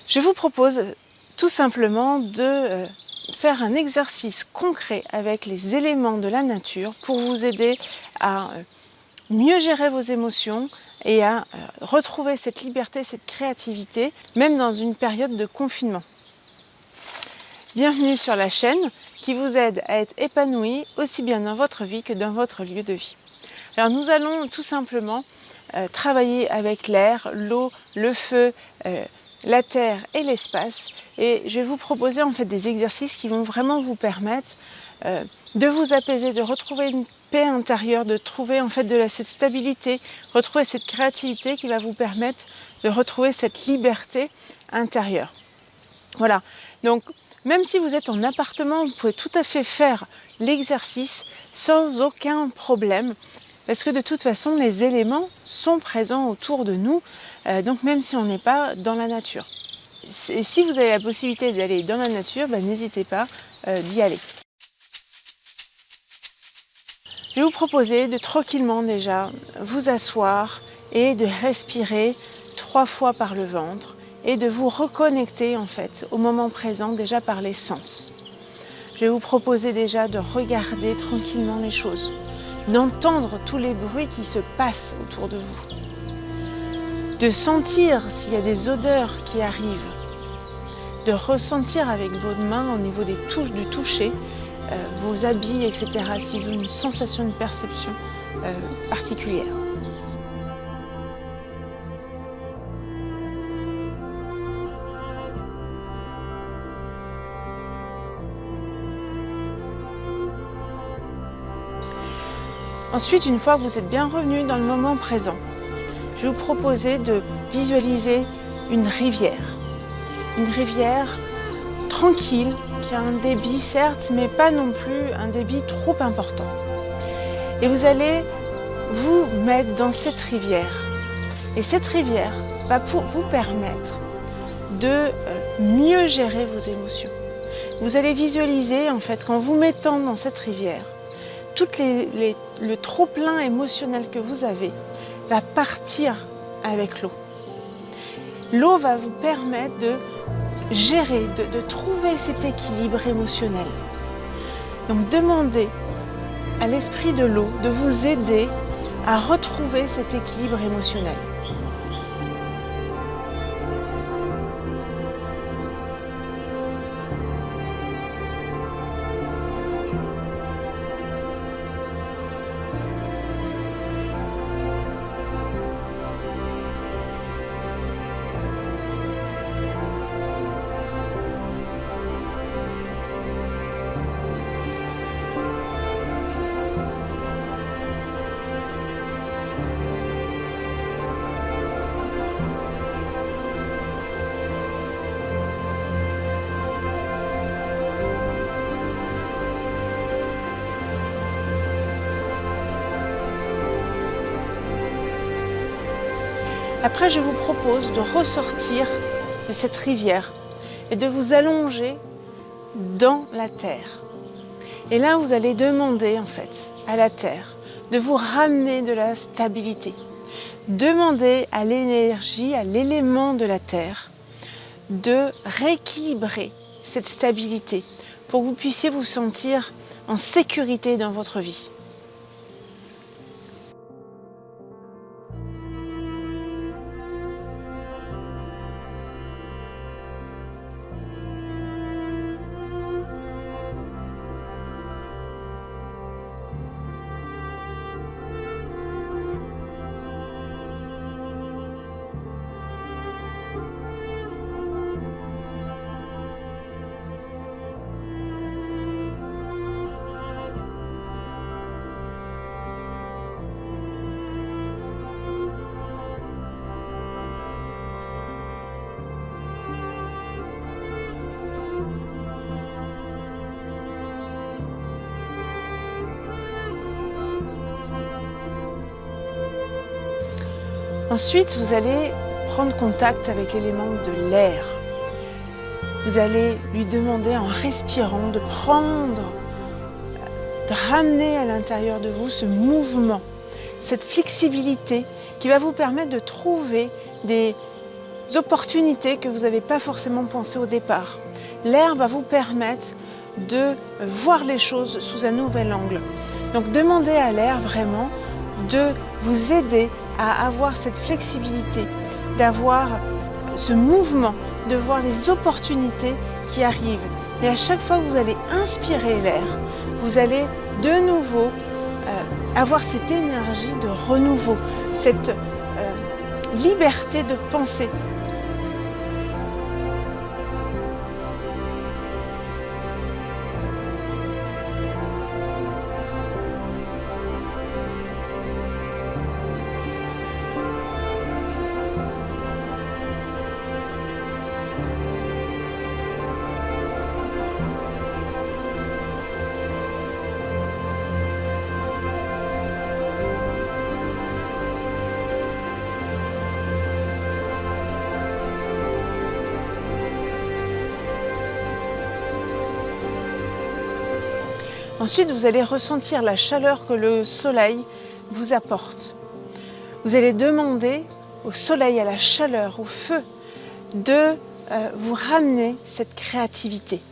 Je vous propose tout simplement de faire un exercice concret avec les éléments de la nature pour vous aider à mieux gérer vos émotions et à retrouver cette liberté, cette créativité, même dans une période de confinement. Bienvenue sur la chaîne qui vous aide à être épanoui aussi bien dans votre vie que dans votre lieu de vie. Alors nous allons tout simplement travailler avec l'air, l'eau, le feu, la terre et l'espace, et je vais vous proposer en fait des exercices qui vont vraiment vous permettre de vous apaiser, de retrouver une paix intérieure, de trouver en fait cette stabilité, retrouver cette créativité qui va vous permettre de retrouver cette liberté intérieure. Voilà, donc même si vous êtes en appartement, vous pouvez tout à fait faire l'exercice sans aucun problème. Parce que de toute façon, les éléments sont présents autour de nous, donc même si on n'est pas dans la nature. Et si vous avez la possibilité d'aller dans la nature, n'hésitez pas d'y aller. Je vais vous proposer de tranquillement déjà vous asseoir et de respirer 3 fois par le ventre et de vous reconnecter en fait au moment présent déjà par les sens. Je vais vous proposer déjà de regarder tranquillement les choses, d'entendre tous les bruits qui se passent autour de vous, de sentir s'il y a des odeurs qui arrivent, de ressentir avec vos mains au niveau des touches du toucher, vos habits, etc., s'ils ont une sensation de perception particulière. Ensuite, une fois que vous êtes bien revenu dans le moment présent, je vais vous proposer de visualiser une rivière tranquille, qui a un débit certes, mais pas non plus un débit trop important. Et vous allez vous mettre dans cette rivière. Et cette rivière va vous permettre de mieux gérer vos émotions. Vous allez visualiser en fait qu'en vous mettant dans cette rivière, tout le trop-plein émotionnel que vous avez va partir avec l'eau. L'eau va vous permettre de gérer, de trouver cet équilibre émotionnel. Donc demandez à l'esprit de l'eau de vous aider à retrouver cet équilibre émotionnel. Après, je vous propose de ressortir de cette rivière et de vous allonger dans la terre. Et là, vous allez demander en fait à la terre de vous ramener de la stabilité. Demandez à l'énergie, à l'élément de la terre de rééquilibrer cette stabilité pour que vous puissiez vous sentir en sécurité dans votre vie. Ensuite, vous allez prendre contact avec l'élément de l'air. Vous allez lui demander en respirant de ramener à l'intérieur de vous ce mouvement, cette flexibilité qui va vous permettre de trouver des opportunités que vous n'avez pas forcément pensé au départ. L'air va vous permettre de voir les choses sous un nouvel angle. Donc demandez à l'air vraiment de vous aider à avoir cette flexibilité, d'avoir ce mouvement, de voir les opportunités qui arrivent. Et à chaque fois que vous allez inspirer l'air, vous allez de nouveau avoir cette énergie de renouveau, cette liberté de penser. Ensuite, vous allez ressentir la chaleur que le soleil vous apporte. Vous allez demander au soleil, à la chaleur, au feu, de vous ramener cette créativité.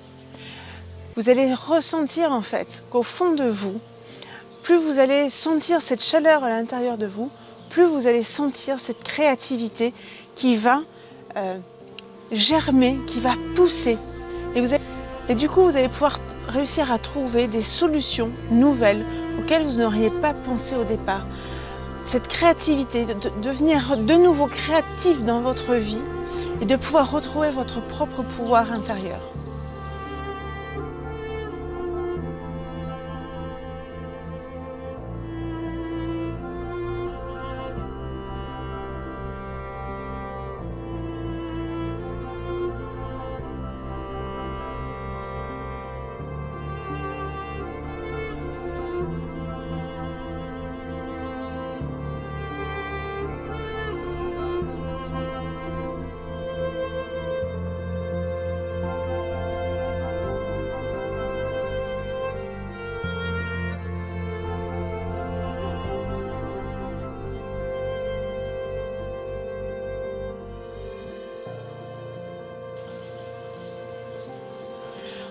Vous allez ressentir en fait qu'au fond de vous, plus vous allez sentir cette chaleur à l'intérieur de vous, plus vous allez sentir cette créativité qui va germer, qui va pousser. Et du coup, vous allez pouvoir réussir à trouver des solutions nouvelles auxquelles vous n'auriez pas pensé au départ. Cette créativité, de devenir de nouveau créatif dans votre vie et de pouvoir retrouver votre propre pouvoir intérieur.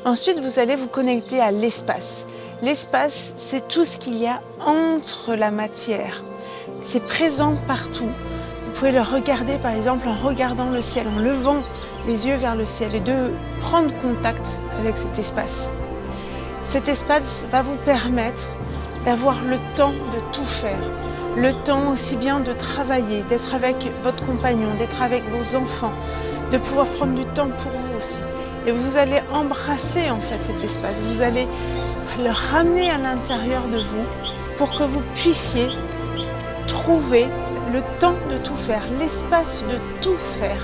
Ensuite, vous allez vous connecter à l'espace. L'espace, c'est tout ce qu'il y a entre la matière. C'est présent partout. Vous pouvez le regarder par exemple en regardant le ciel, en levant les yeux vers le ciel et de prendre contact avec cet espace. Cet espace va vous permettre d'avoir le temps de tout faire. Le temps aussi bien de travailler, d'être avec votre compagnon, d'être avec vos enfants, de pouvoir prendre du temps pour vous aussi. Et vous allez embrasser en fait cet espace, vous allez le ramener à l'intérieur de vous pour que vous puissiez trouver le temps de tout faire, l'espace de tout faire.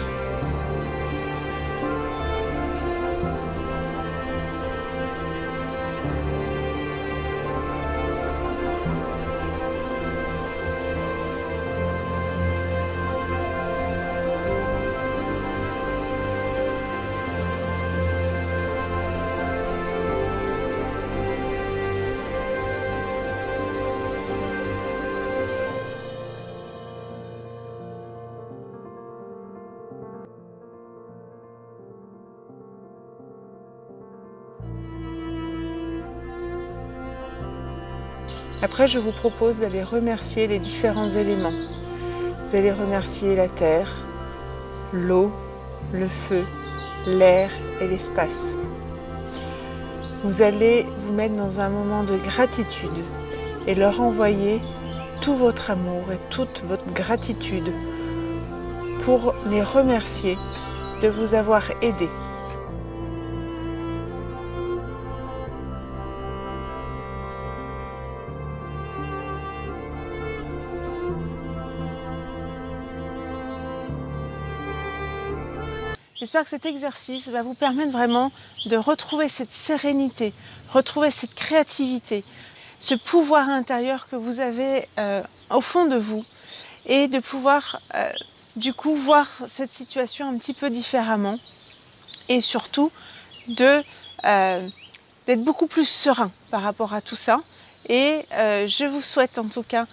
Après, je vous propose d'aller remercier les différents éléments. Vous allez remercier la terre, l'eau, le feu, l'air et l'espace. Vous allez vous mettre dans un moment de gratitude et leur envoyer tout votre amour et toute votre gratitude pour les remercier de vous avoir aidé. J'espère que cet exercice va vous permettre vraiment de retrouver cette sérénité, retrouver cette créativité, ce pouvoir intérieur que vous avez au fond de vous et de pouvoir du coup voir cette situation un petit peu différemment et surtout d'être beaucoup plus serein par rapport à tout ça. Et je vous souhaite en tout cas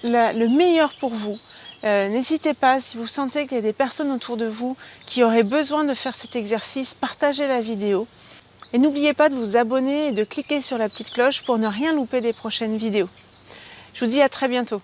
le meilleur pour vous. N'hésitez pas, si vous sentez qu'il y a des personnes autour de vous qui auraient besoin de faire cet exercice, partagez la vidéo. Et n'oubliez pas de vous abonner et de cliquer sur la petite cloche pour ne rien louper des prochaines vidéos. Je vous dis à très bientôt.